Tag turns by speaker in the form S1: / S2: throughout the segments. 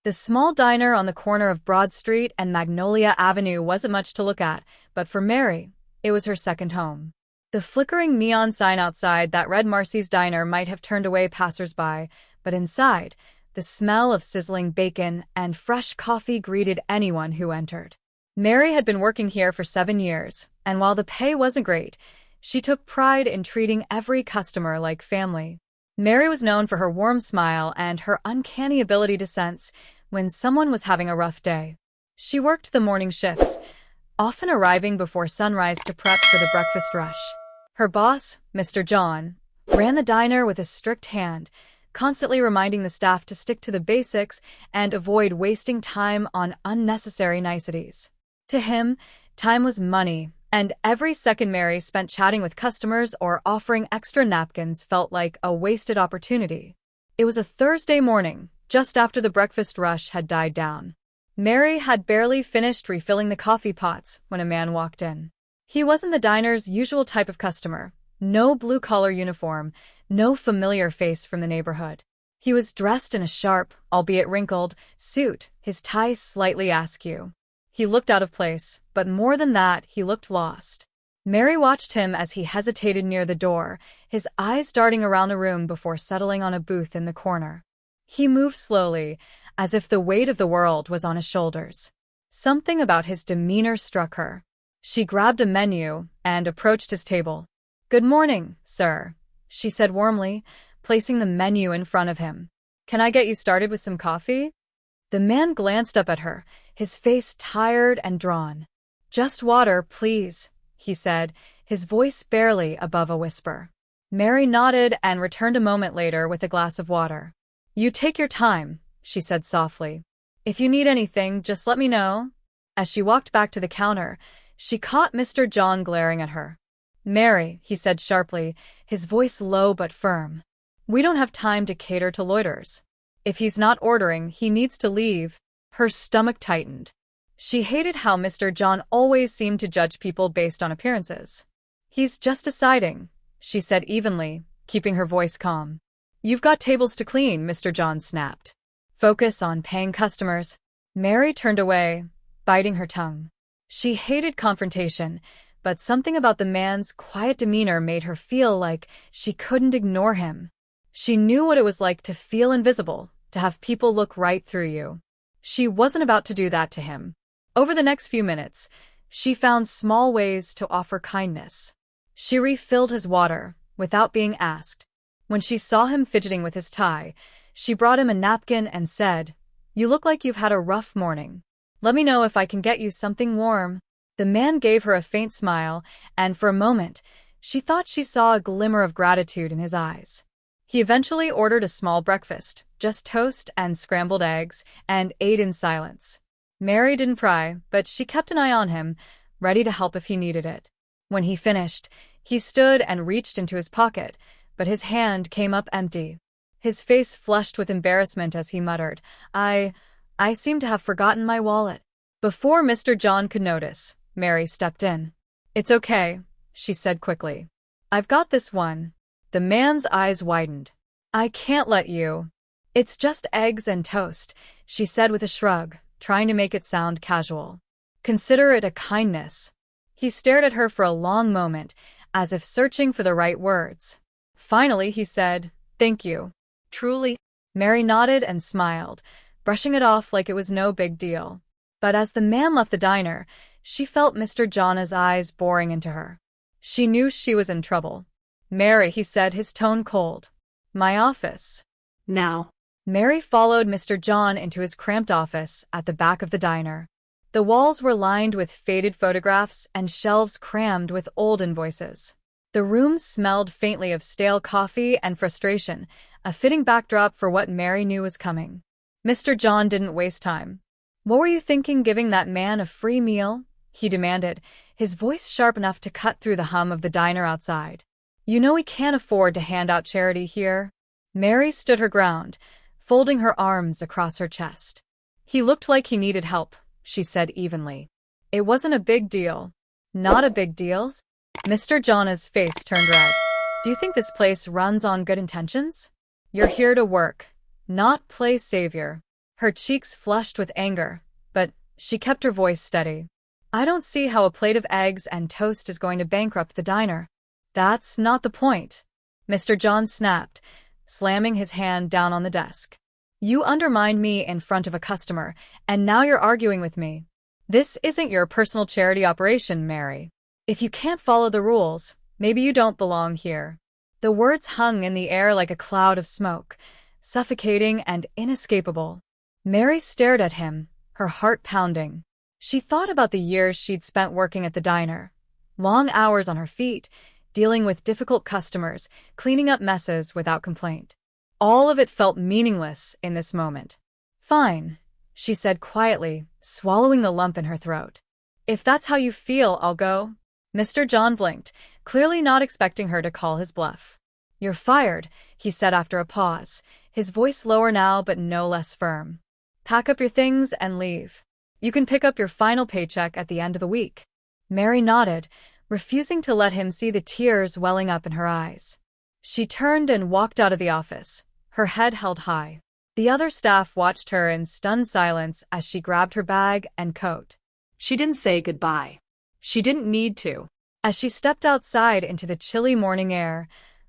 S1: The small diner on the corner of Broad Street and Magnolia Avenue wasn't much to look at, but for Mary, it was her second home. The flickering neon sign outside that read Marcy's Diner might have turned away passers-by, but inside, the smell of sizzling bacon and fresh coffee greeted anyone who entered. Mary had been working here for 7 years, and while the pay wasn't great, she took pride in treating every customer like family. Mary was known for her warm smile and her uncanny ability to sense when someone was having a rough day. She worked the morning shifts, often arriving before sunrise to prep for the breakfast rush. Her boss, Mr. John, ran the diner with a strict hand, constantly reminding the staff to stick to the basics and avoid wasting time on unnecessary niceties. To him, time was money, and every second Mary spent chatting with customers or offering extra napkins felt like a wasted opportunity. It was a Thursday morning, just after the breakfast rush had died down. Mary had barely finished refilling the coffee pots when a man walked in. He wasn't the diner's usual type of customer. No blue-collar uniform, no familiar face from the neighborhood. He was dressed in a sharp, albeit wrinkled, suit, his tie slightly askew. He looked out of place, but more than that, he looked lost. Mary watched him as he hesitated near the door, his eyes darting around the room before settling on a booth in the corner. He moved slowly, as if the weight of the world was on his shoulders. Something about his demeanor struck her. She grabbed a menu and approached his table. "Good morning, sir," she said warmly, placing the menu in front of him. "Can I get you started with some coffee?" The man glanced up at her, his face tired and drawn. "Just water, please," he said, his voice barely above a whisper. Mary nodded and returned a moment later with a glass of water. "You take your time," she said softly. "If you need anything, just let me know." As she walked back to the counter, she caught Mr. John glaring at her. "Mary," he said sharply, his voice low but firm. "We don't have time to cater to loiterers. If he's not ordering, he needs to leave." Her stomach tightened. She hated how Mr. John always seemed to judge people based on appearances. "He's just deciding," she said evenly, keeping her voice calm. "You've got tables to clean," Mr. John snapped. "Focus on paying customers." Mary turned away, biting her tongue. She hated confrontation, but something about the man's quiet demeanor made her feel like she couldn't ignore him. She knew what it was like to feel invisible, to have people look right through you. She wasn't about to do that to him. Over the next few minutes, she found small ways to offer kindness. She refilled his water, without being asked. When she saw him fidgeting with his tie, she brought him a napkin and said, "You look like you've had a rough morning. Let me know if I can get you something warm." The man gave her a faint smile, and for a moment, she thought she saw a glimmer of gratitude in his eyes. He eventually ordered a small breakfast, just toast and scrambled eggs, and ate in silence. Mary didn't pry, but she kept an eye on him, ready to help if he needed it. When he finished, he stood and reached into his pocket, but his hand came up empty. His face flushed with embarrassment as he muttered, I seem to have forgotten my wallet." Before Mr. John could notice, Mary stepped in. "It's okay," she said quickly. "I've got this one." The man's eyes widened. "I can't let you." "It's just eggs and toast," she said with a shrug, trying to make it sound casual. "Consider it a kindness." He stared at her for a long moment, as if searching for the right words. Finally, he said, "Thank you." "Truly?" Mary nodded and smiled, brushing it off like it was no big deal. But as the man left the diner, she felt Mr. John's eyes boring into her. She knew she was in trouble. "Mary," he said, his tone cold. "My office."
S2: "Now."
S1: Mary followed Mr. John into his cramped office at the back of the diner. The walls were lined with faded photographs and shelves crammed with old invoices. The room smelled faintly of stale coffee and frustration, a fitting backdrop for what Mary knew was coming. Mr. John didn't waste time. "What were you thinking giving that man a free meal?" he demanded, his voice sharp enough to cut through the hum of the diner outside. "You know we can't afford to hand out charity here." Mary stood her ground, folding her arms across her chest. "He looked like he needed help," she said evenly. "It wasn't a big deal." "Not a big deal?" Mr. John's face turned red. "Do you think this place runs on good intentions? You're here to work, not play savior." Her cheeks flushed with anger, but she kept her voice steady. I don't see how a plate of eggs and toast is going to bankrupt the diner. That's not the point, Mr. John snapped, slamming his hand down on the desk. You undermined me in front of a customer, and now you're arguing with me. This isn't your personal charity operation, Mary. If you can't follow the rules, maybe you don't belong here. The words hung in the air like a cloud of smoke, suffocating and inescapable. Mary stared at him, her heart pounding. She thought about the years she'd spent working at the diner. Long hours on her feet, dealing with difficult customers, cleaning up messes without complaint. All of it felt meaningless in this moment. Fine, she said quietly, swallowing the lump in her throat. If that's how you feel, I'll go. Mr. John blinked, clearly not expecting her to call his bluff. You're fired, he said after a pause, his voice lower now but no less firm. Pack up your things and leave. You can pick up your final paycheck at the end of the week. Mary nodded, refusing to let him see the tears welling up in her eyes. She turned and walked out of the office, her head held high. The other staff watched her in stunned silence as she grabbed her bag and coat.
S2: She didn't say goodbye. She didn't need to.
S1: As she stepped outside into the chilly morning air,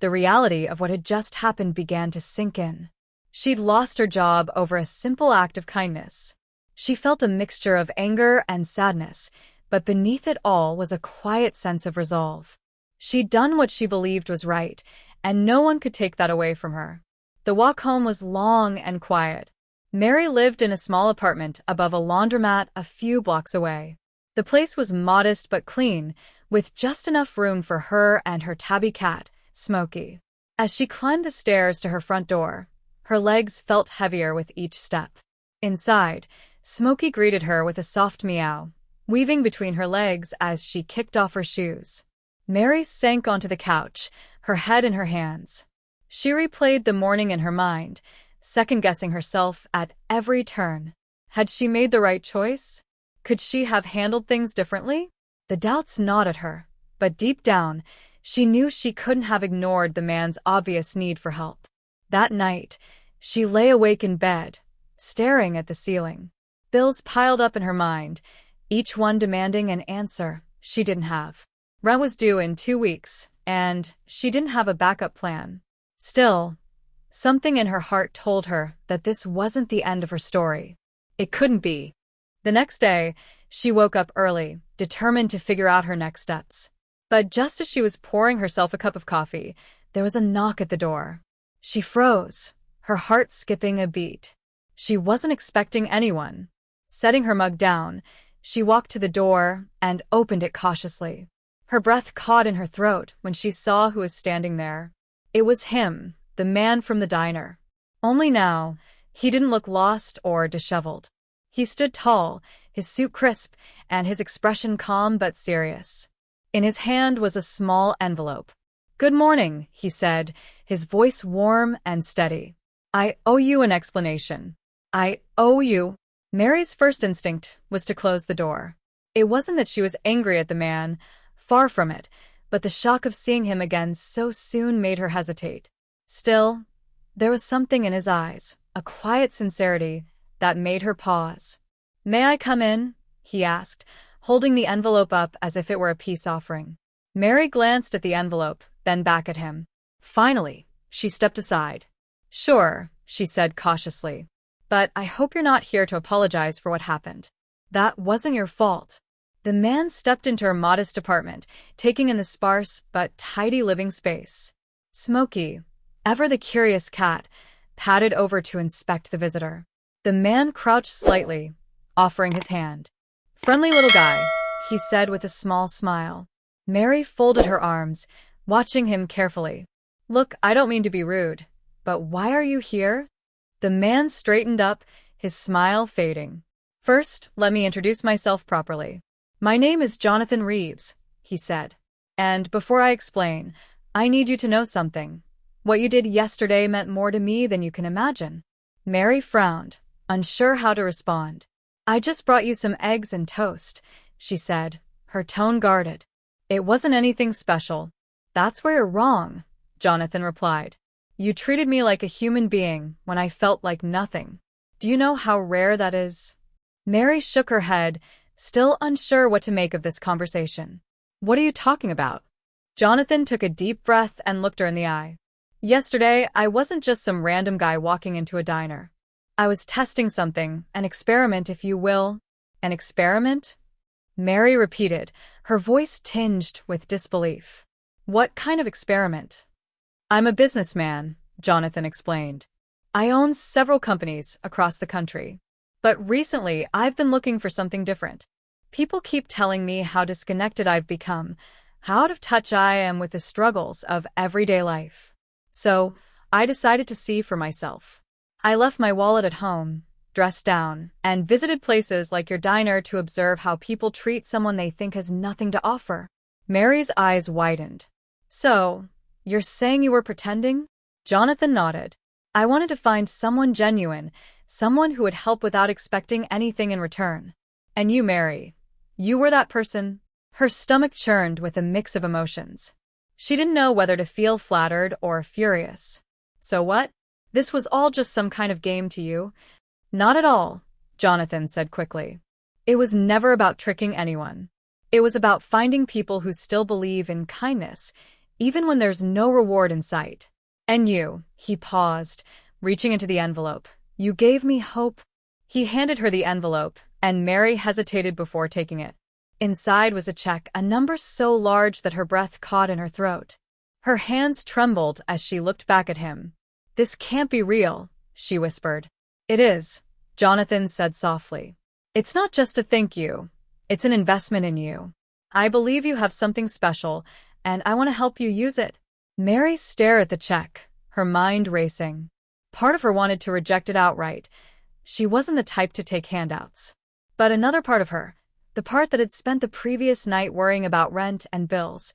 S1: the reality of what had just happened began to sink in. She'd lost her job over a simple act of kindness. She felt a mixture of anger and sadness, but beneath it all was a quiet sense of resolve. She'd done what she believed was right, and no one could take that away from her. The walk home was long and quiet. Mary lived in a small apartment above a laundromat a few blocks away. The place was modest but clean, with just enough room for her and her tabby cat, Smokey. As she climbed the stairs to her front door, her legs felt heavier with each step. Inside, Smokey greeted her with a soft meow, weaving between her legs as she kicked off her shoes. Mary sank onto the couch, her head in her hands. She replayed the morning in her mind, second-guessing herself at every turn. Had she made the right choice? Could she have handled things differently? The doubts gnawed at her, but deep down, she knew she couldn't have ignored the man's obvious need for help. That night, she lay awake in bed, staring at the ceiling. Bills piled up in her mind, each one demanding an answer she didn't have. Rent was due in 2 weeks, and she didn't have a backup plan. Still, something in her heart told her that this wasn't the end of her story. It couldn't be. The next day, she woke up early, determined to figure out her next steps. But just as she was pouring herself a cup of coffee, there was a knock at the door. She froze, her heart skipping a beat. She wasn't expecting anyone. Setting her mug down, she walked to the door and opened it cautiously. Her breath caught in her throat when she saw who was standing there. It was him, the man from the diner. Only now, he didn't look lost or disheveled. He stood tall, his suit crisp, and his expression calm but serious. In his hand was a small envelope. "Good morning," he said, his voice warm and steady. "I owe you an explanation. I owe you." Mary's first instinct was to close the door. It wasn't that she was angry at the man, far from it, but the shock of seeing him again so soon made her hesitate. Still, there was something in his eyes, a quiet sincerity, that made her pause. "May I come in?" he asked, holding the envelope up as if it were a peace offering. Mary glanced at the envelope, then back at him. Finally, she stepped aside. "Sure," she said cautiously. "But I hope you're not here to apologize for what happened. That wasn't your fault." The man stepped into her modest apartment, taking in the sparse but tidy living space. Smokey, ever the curious cat, padded over to inspect the visitor. The man crouched slightly, offering his hand. "Friendly little guy," he said with a small smile. Mary folded her arms, watching him carefully. "Look, I don't mean to be rude, but why are you here?" The man straightened up, his smile fading. "First, let me introduce myself properly. My name is Jonathan Reeves," he said. "And before I explain, I need you to know something. What you did yesterday meant more to me than you can imagine." Mary frowned, unsure how to respond. "I just brought you some eggs and toast," she said, her tone guarded. "It wasn't anything special." "That's where you're wrong," Jonathan replied. "You treated me like a human being when I felt like nothing. Do you know how rare that is? Mary shook her head, still unsure what to make of this conversation.
S2: What are you talking about?
S1: Jonathan took a deep breath and looked her in the eye. Yesterday, I wasn't just some random guy walking into a diner. I was testing something, an experiment, if you will. An experiment? Mary repeated, her voice tinged with disbelief. What kind of experiment? I'm a businessman, Jonathan explained. I own several companies across the country. But recently, I've been looking for something different. People keep telling me how disconnected I've become, how out of touch I am with the struggles of everyday life. So, I decided to see for myself. I left my wallet at home, dressed down, and visited places like your diner to observe how people treat someone they think has nothing to offer. Mary's eyes widened. So, you're saying you were pretending? Jonathan nodded. I wanted to find someone genuine, someone who would help without expecting anything in return. And you, Mary, you were that person? Her stomach churned with a mix of emotions. She didn't know whether to feel flattered or furious. So what? This was all just some kind of game to you? Not at all, Jonathan said quickly. It was never about tricking anyone. It was about finding people who still believe in kindness, even when there's no reward in sight. And you, he paused, reaching into the envelope. You gave me hope. He handed her the envelope, and Mary hesitated before taking it. Inside was a check, a number so large that her breath caught in her throat. Her hands trembled as she looked back at him. This can't be real, she whispered. It is, Jonathan said softly. It's not just a thank you. It's an investment in you. I believe you have something special, and I want to help you use it. Mary stared at the check, her mind racing. Part of her wanted to reject it outright. She wasn't the type to take handouts. But another part of her, the part that had spent the previous night worrying about rent and bills,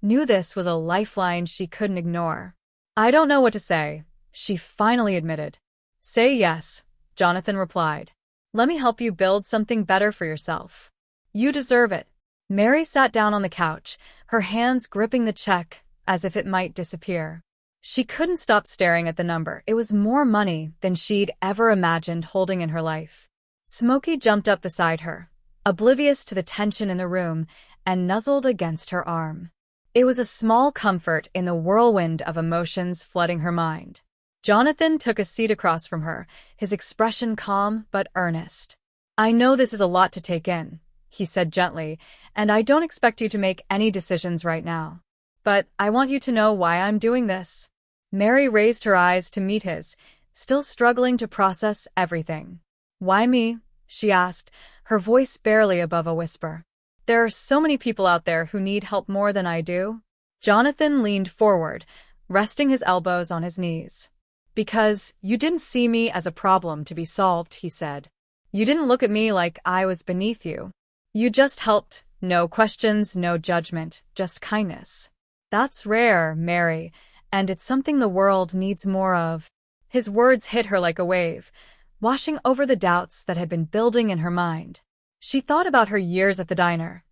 S1: knew this was a lifeline she couldn't ignore. I don't know what to say, she finally admitted. Say yes, Jonathan replied. Let me help you build something better for yourself. You deserve it. Mary sat down on the couch, her hands gripping the check as if it might disappear. She couldn't stop staring at the number. It was more money than she'd ever imagined holding in her life. Smokey jumped up beside her, oblivious to the tension in the room, and nuzzled against her arm. It was a small comfort in the whirlwind of emotions flooding her mind. Jonathan took a seat across from her, his expression calm but earnest. I know this is a lot to take in, he said gently, and I don't expect you to make any decisions right now. But I want you to know why I'm doing this. Mary raised her eyes to meet his, still struggling to process everything. Why me? She asked, her voice barely above a whisper. There are so many people out there who need help more than I do. Jonathan leaned forward, resting his elbows on his knees. Because you didn't see me as a problem to be solved, he said. You didn't look at me like I was beneath you. You just helped. No questions, no judgment, just kindness. That's rare, Mary, and it's something the world needs more of. His words hit her like a wave, washing over the doubts that had been building in her mind. She thought about her years at the diner,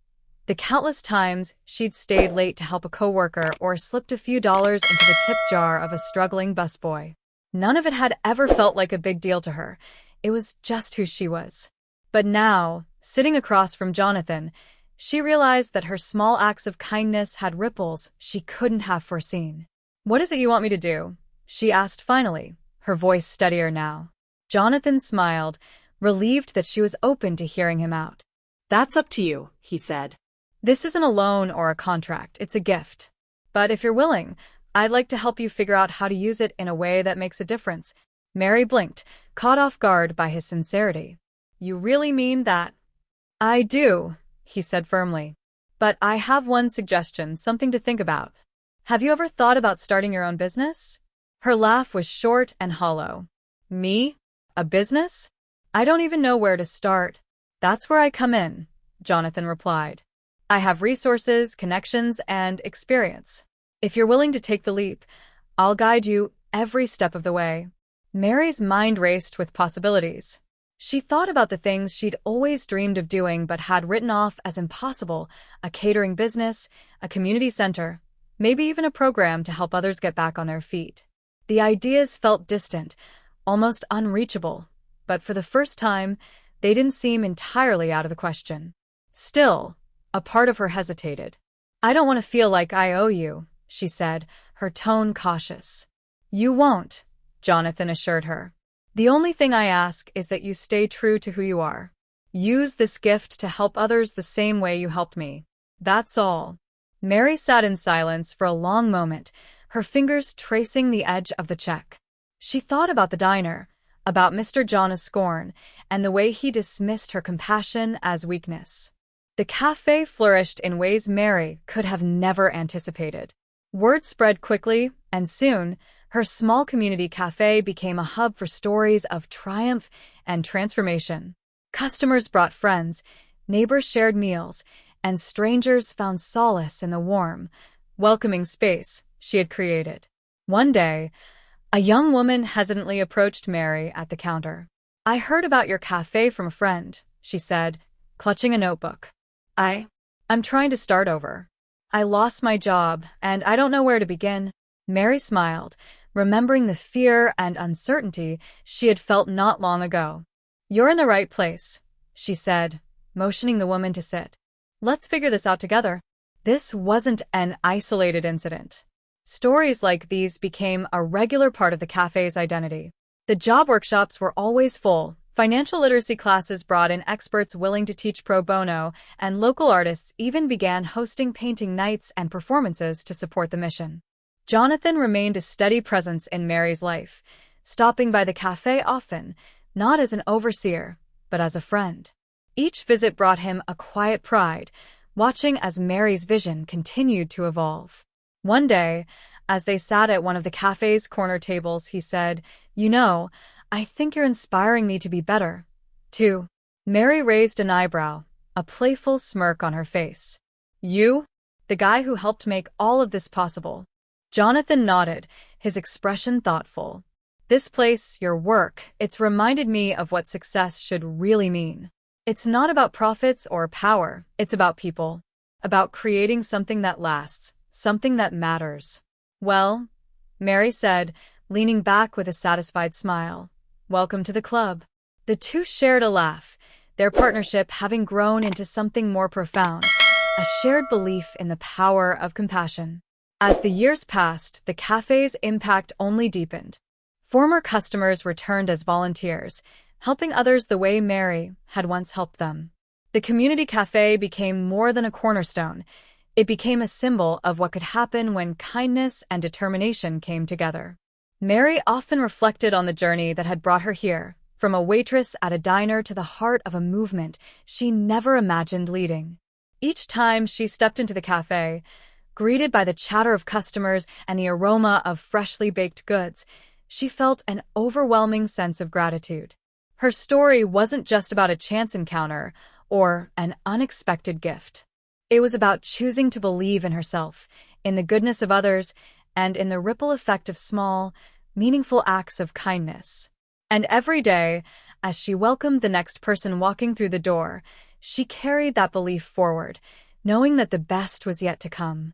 S1: the countless times she'd stayed late to help a coworker or slipped a few dollars into the tip jar of a struggling busboy. None of it had ever felt like a big deal to her. It was just who she was. But now, sitting across from Jonathan, she realized that her small acts of kindness had ripples she couldn't have foreseen. What is it you want me to do? She asked finally, her voice steadier now. Jonathan smiled, relieved that she was open to hearing him out.
S2: That's up to you, he said.
S1: This isn't a loan or a contract, it's a gift. But if you're willing, I'd like to help you figure out how to use it in a way that makes a difference. Mary blinked, caught off guard by his sincerity. You really mean that? I do, he said firmly. But I have one suggestion, something to think about. Have you ever thought about starting your own business? Her laugh was short and hollow. Me? A business? I don't even know where to start. That's where I come in, Jonathan replied. I have resources, connections, and experience. If you're willing to take the leap, I'll guide you every step of the way. Mary's mind raced with possibilities. She thought about the things she'd always dreamed of doing but had written off as impossible, a catering business, a community center, maybe even a program to help others get back on their feet. The ideas felt distant, almost unreachable, but for the first time, they didn't seem entirely out of the question. Still, a part of her hesitated. "I don't want to feel like I owe you," she said, her tone cautious. "You won't," Jonathan assured her. "The only thing I ask is that you stay true to who you are. Use this gift to help others the same way you helped me. That's all." Mary sat in silence for a long moment, her fingers tracing the edge of the check. She thought about the diner, about Mr. John's scorn, and the way he dismissed her compassion as weakness. The cafe flourished in ways Mary could have never anticipated. Word spread quickly, and soon, her small community cafe became a hub for stories of triumph and transformation. Customers brought friends, neighbors shared meals, and strangers found solace in the warm, welcoming space she had created. One day, a young woman hesitantly approached Mary at the counter. "I heard about your cafe from a friend," she said, clutching a notebook. I'm trying to start over. I lost my job, and I don't know where to begin." Mary smiled, remembering the fear and uncertainty she had felt not long ago. "You're in the right place," she said, motioning the woman to sit. "Let's figure this out together." This wasn't an isolated incident. Stories like these became a regular part of the cafe's identity. The job workshops were always full. Financial literacy classes brought in experts willing to teach pro bono, and local artists even began hosting painting nights and performances to support the mission. Jonathan remained a steady presence in Mary's life, stopping by the cafe often, not as an overseer, but as a friend. Each visit brought him a quiet pride, watching as Mary's vision continued to evolve. One day, as they sat at one of the cafe's corner tables, he said, "You know, I think you're inspiring me to be better, too." Mary raised an eyebrow, a playful smirk on her face. "You? The guy who helped make all of this possible?" Jonathan nodded, his expression thoughtful. "This place, your work, it's reminded me of what success should really mean. It's not about profits or power, it's about people. About creating something that lasts, something that matters." "Well," Mary said, leaning back with a satisfied smile, "welcome to the club." The two shared a laugh, their partnership having grown into something more profound, a shared belief in the power of compassion. As the years passed, the cafe's impact only deepened. Former customers returned as volunteers, helping others the way Mary had once helped them. The community cafe became more than a cornerstone. It became a symbol of what could happen when kindness and determination came together. Mary often reflected on the journey that had brought her here, from a waitress at a diner to the heart of a movement she never imagined leading. Each time she stepped into the cafe, greeted by the chatter of customers and the aroma of freshly baked goods, she felt an overwhelming sense of gratitude. Her story wasn't just about a chance encounter or an unexpected gift. It was about choosing to believe in herself, in the goodness of others, and in the ripple effect of small, meaningful acts of kindness. And every day, as she welcomed the next person walking through the door, she carried that belief forward, knowing that the best was yet to come.